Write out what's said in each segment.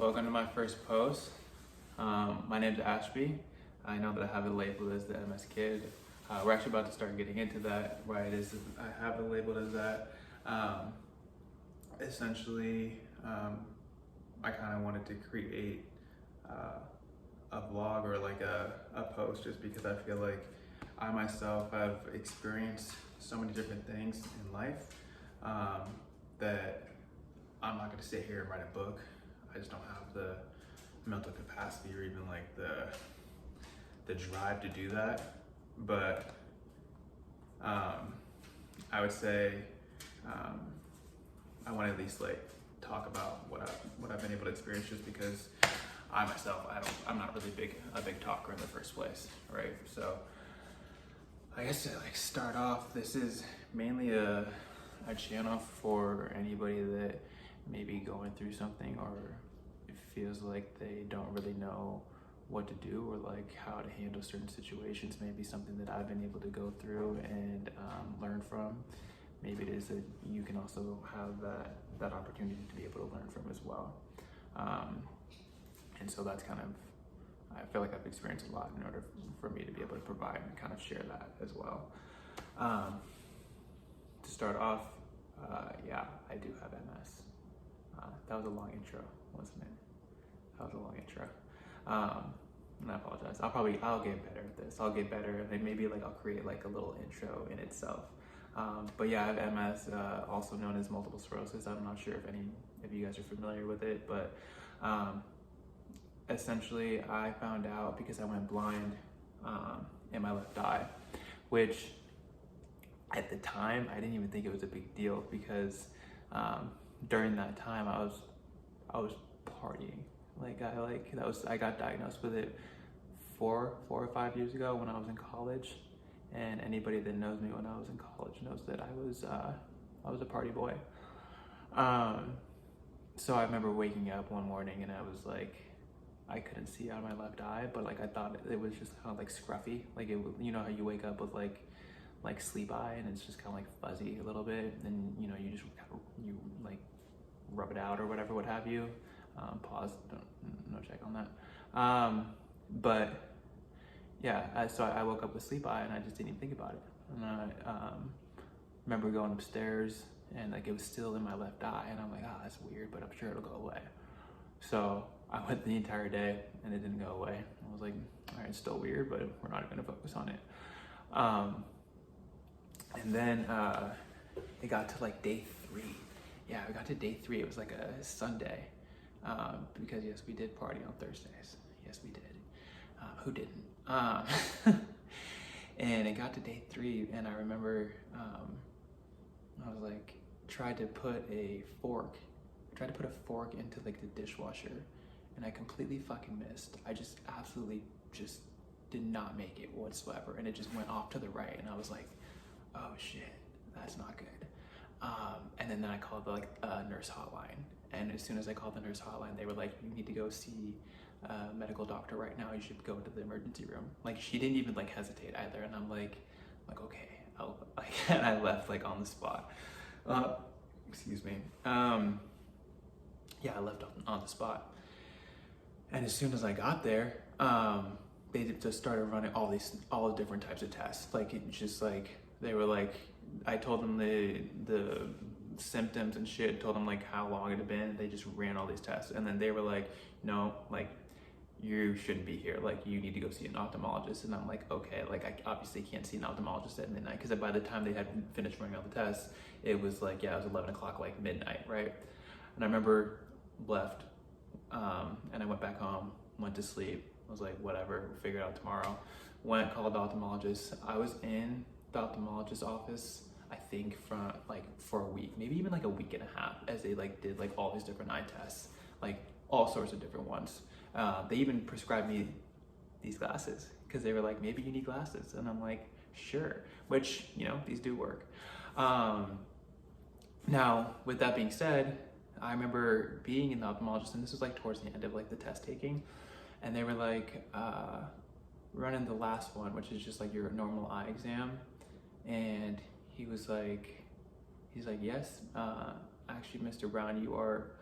Welcome to my first post. My name's Ashby. I know that I have it labeled as the MS Kid. We're actually about to start getting into that. Why it is I have it labeled as that. Essentially, I kind of wanted to create a vlog or like a post just because I feel like I myself have experienced so many different things in life that I'm not going to sit here and write a book. I just don't have the mental capacity or even like the drive to do that. But I would say I want to at least like talk about what I've been able to experience, just because I myself I'm not really a big talker in the first place, right? So I guess to like start off, this is mainly a channel for anybody that may be going through something or it feels like they don't really know what to do or like how to handle certain situations. Maybe something that I've been able to go through and learn from. Maybe it is that you can also have that opportunity to be able to learn from as well. And so that's kind of, I feel like I've experienced a lot in order for me to be able to provide and kind of share that as well. To start off, yeah, I do have MS. That was a long intro, wasn't it? That was a long intro. And I apologize. I'll get better at this. I'll get better, and maybe like I'll create like a little intro in itself. But yeah, I have MS, also known as multiple sclerosis. I'm not sure if you guys are familiar with it, but essentially I found out because I went blind in my left eye, which at the time I didn't even think it was a big deal, because during that time I was partying. I got diagnosed with it 4 or 5 years ago when I was in college, and anybody that knows me when I was in college knows that I was a party boy. So I remember waking up one morning and I was like, I couldn't see out of my left eye, but like I thought it was just kind of like scruffy, like you know how you wake up with like sleep eye and it's just kind of like fuzzy a little bit, and you know you like rub it out or whatever, what have you. Pause, no check on that. But yeah, so I woke up with sleep eye and I just didn't even think about it. And I remember going upstairs and like it was still in my left eye, and I'm like, oh, that's weird, but I'm sure it'll go away. So I went the entire day and it didn't go away. I was like, all right, it's still weird, but we're not gonna focus on it. And then it got to like day 3. Yeah, we got to day 3. It was like a Sunday. Because yes, we did party on Thursdays. Yes, we did. Who didn't? And it got to day 3, and I remember I was like, tried to put a fork into like the dishwasher, and I completely fucking missed. I just absolutely just did not make it whatsoever, and it just went off to the right, and I was like, oh shit, that's not good. And then I called the nurse hotline, and as soon as I called the nurse hotline, they were like, you need to go see a medical doctor right now. You should go to the emergency room. Like, she didn't even like hesitate either, and I'm like okay, and I left like on the spot. Excuse me. Yeah, I left on the spot, and as soon as I got there, they just started running all the different types of tests. Like, it just like, they were like, I told them the symptoms and shit, told them like how long it had been. They just ran all these tests, and then they were like, no, like, you shouldn't be here, like you need to go see an ophthalmologist. And I'm like, okay, like I obviously can't see an ophthalmologist at midnight, because by the time they had finished running all the tests, it was like, yeah, it was 11 o'clock, like midnight, right? And I remember left, and I went back home, went to sleep. I was like, whatever, we'll figure it out tomorrow. Went, called the ophthalmologist. I was in the ophthalmologist's office, I think for a week, maybe even like a week and a half, as they like did like all these different eye tests, like all sorts of different ones. They even prescribed me these glasses because they were like, maybe you need glasses, and I'm like, sure, which, you know, these do work. Now, with that being said, I remember being in the ophthalmologist, and this was like towards the end of like the test taking, and they were like running the last one, which is just like your normal eye exam, and he's like, yes, actually, Mr. Brown, you are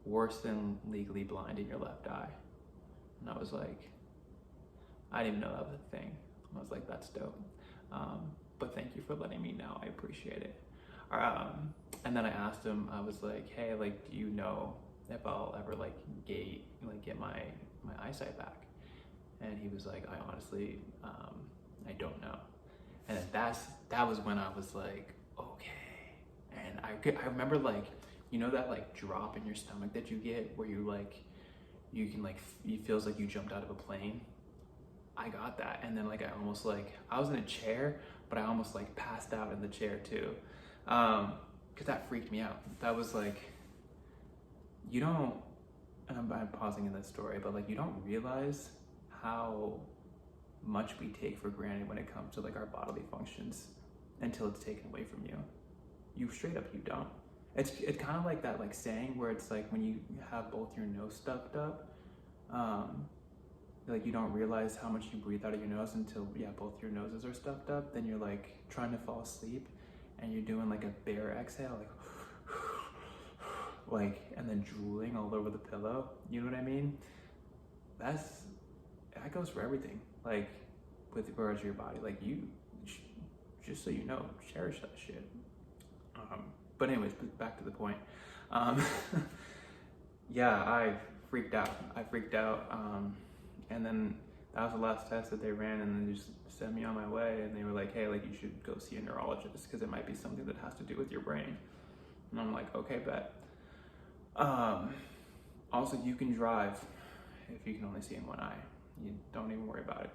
worse than legally blind in your left eye. And I was like, I didn't even know that was a thing. I was like, that's dope. But thank you for letting me know. I appreciate it. And then I asked him, I was like, hey, like, do you know if I'll ever like get my eyesight back? And he was like, I honestly, I don't know. And then that was when I was like, okay. And I remember, like, you know that like drop in your stomach that you get where you like, you can like, it feels like you jumped out of a plane. I got that. And then like I almost like, I was in a chair, but I almost like passed out in the chair too. Cause that freaked me out. That was like, you don't, and I'm pausing in this story, but like you don't realize how much we take for granted when it comes to like our bodily functions until it's taken away from you. You straight up, you don't. It's kind of like that like saying where it's like when you have both your nose stuffed up, like you don't realize how much you breathe out of your nose until both your noses are stuffed up. Then you're like trying to fall asleep and you're doing like a bear exhale, like and then drooling all over the pillow. You know what I mean? That goes for everything. Like with regards to your body, like you, just so you know, cherish that shit. But anyways, back to the point. Yeah, I freaked out. And then that was the last test that they ran, and then they just sent me on my way, and they were like, hey, like you should go see a neurologist because it might be something that has to do with your brain. And I'm like, okay, bet. Also, you can drive if you can only see in one eye. You don't even worry about it.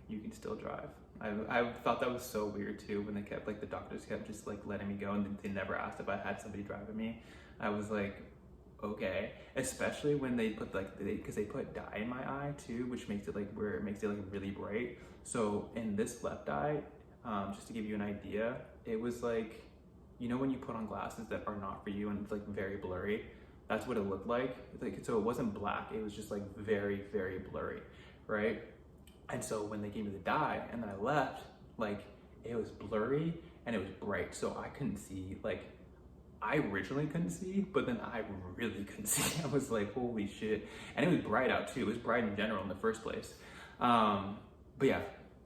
You can still drive. I thought that was so weird too when they kept like the doctors kept just like letting me go and they never asked if I had somebody driving me. I was like, okay. Especially when they put like because they put dye in my eye too, which makes it like where it makes it like really bright. So in this left eye, just to give you an idea, it was like, you know when you put on glasses that are not for you and it's like very blurry. That's what it looked like. So it wasn't black. It was just like very, very blurry, right? And so when they gave me the dye and then I left, like it was blurry and it was bright. So I couldn't see, like I originally couldn't see, but then I really couldn't see. I was like, holy shit. And it was bright out too. It was bright in general in the first place. But yeah,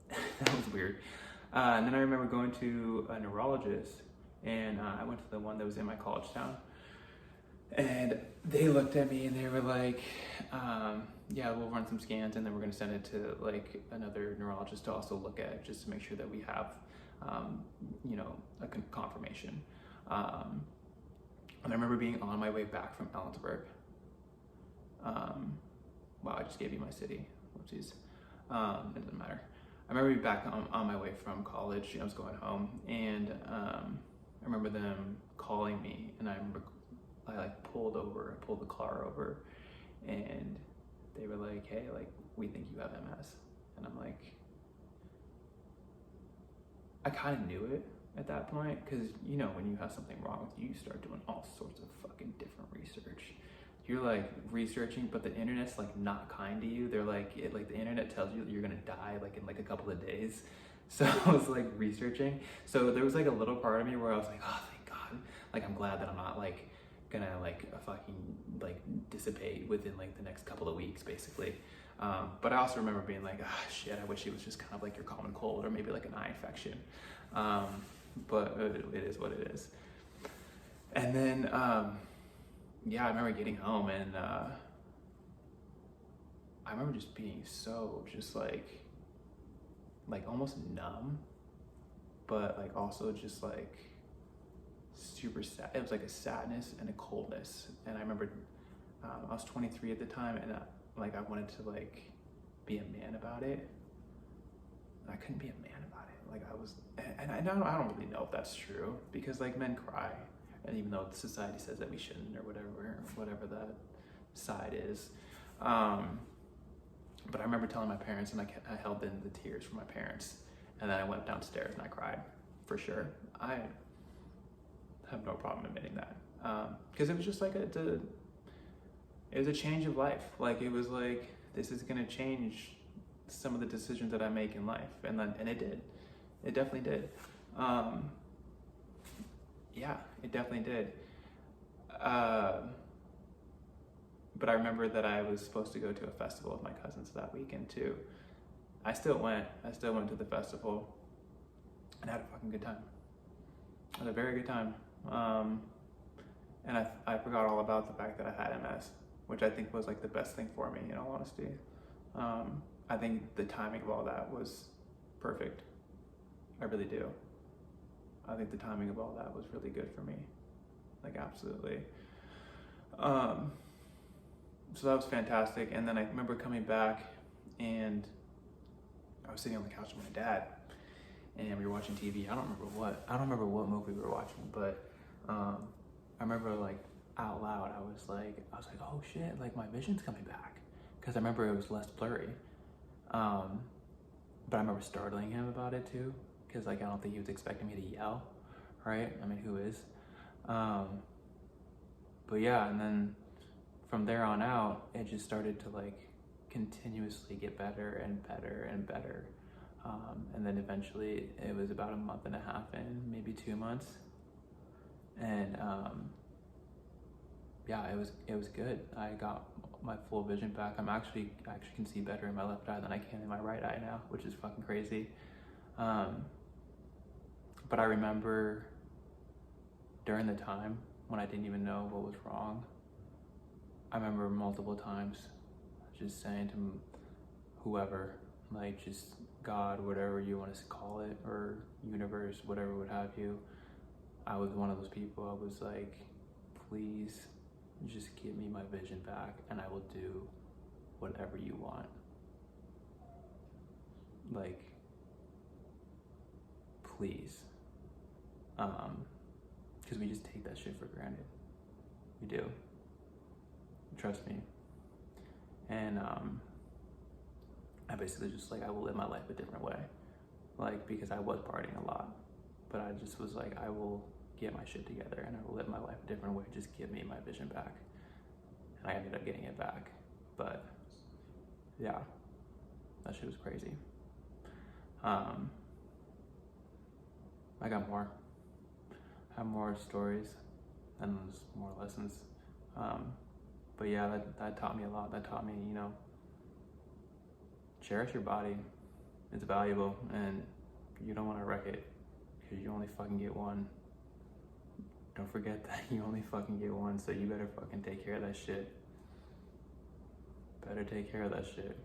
that was weird. And then I remember going to a neurologist and I went to the one that was in my college town. And they looked at me and they were like, yeah, we'll run some scans and then we're going to send it to like another neurologist to also look at just to make sure that we have, you know, a confirmation. And I remember being on my way back from Ellensburg. Wow, I just gave you my city. Whoopsies. It doesn't matter. I remember being back on my way from college. I was going home and I remember them calling me and I like pulled the car over and they were like, hey, like we think you have MS. And I'm like, I kind of knew it at that point because you know when you have something wrong with you, you start doing all sorts of fucking different research. You're like researching, but the internet's like not kind to you. They're like, like the internet tells you that you're gonna die like in like a couple of days. So I was like researching. So there was like a little part of me where I was like, oh thank God. Like I'm glad that I'm not like gonna like fucking like dissipate within like the next couple of weeks basically. But I also remember being like, ah shit, I wish it was just kind of like your common cold or maybe like an eye infection. But it is what it is. And then yeah, I remember getting home and I remember just being so just like almost numb, but like also just like super sad. It was like a sadness and a coldness. And I remember I was 23 at the time and like I wanted to like be a man about it. And I couldn't be a man about it. Like I was, and I don't really know if that's true because like men cry. And even though society says that we shouldn't or whatever that side is. But I remember telling my parents and I held in the tears for my parents. And then I went downstairs and I cried for sure. I have no problem admitting that. Because it was just like it was a change of life. Like it was like, this is gonna change some of the decisions that I make in life. And it did. It definitely did. Yeah, it definitely did. But I remember that I was supposed to go to a festival with my cousins that weekend too. I still went to the festival and had a fucking good time. I had a very good time. And I forgot all about the fact that I had MS, which I think was like the best thing for me, in all honesty. I think the timing of all that was perfect. I really do. I think the timing of all that was really good for me. Like, absolutely. So that was fantastic. And then I remember coming back and I was sitting on the couch with my dad and we were watching TV. I don't remember what movie we were watching, but I remember like out loud, I was like, oh shit, like my vision's coming back. Cause I remember it was less blurry. But I remember startling him about it too. Cause like, I don't think he was expecting me to yell, right? I mean, who is? But yeah, and then from there on out, it just started to like continuously get better and better and better. And then eventually it was about a month and a half in, maybe 2 months. And yeah, it was good. I got my full vision back. I actually can see better in my left eye than I can in my right eye now, which is fucking crazy. But I remember during the time when I didn't even know what was wrong, I remember multiple times just saying to whoever, like just God, whatever you want to call it, or universe, whatever would have you. I was one of those people. I was like, please just give me my vision back and I will do whatever you want. Like, please. Because we just take that shit for granted. We do. Trust me. And I basically just like, I will live my life a different way. Like, because I was partying a lot, but I just was like, I will get my shit together and I will live my life a different way. Just give me my vision back. And I ended up getting it back. But yeah, that shit was crazy. I got more. I have more stories and more lessons. But yeah, that taught me a lot. That taught me, you know, cherish your body. It's valuable and you don't want to wreck it because you only fucking get one. Don't forget that you only fucking get one, so you better fucking take care of that shit. Better take care of that shit.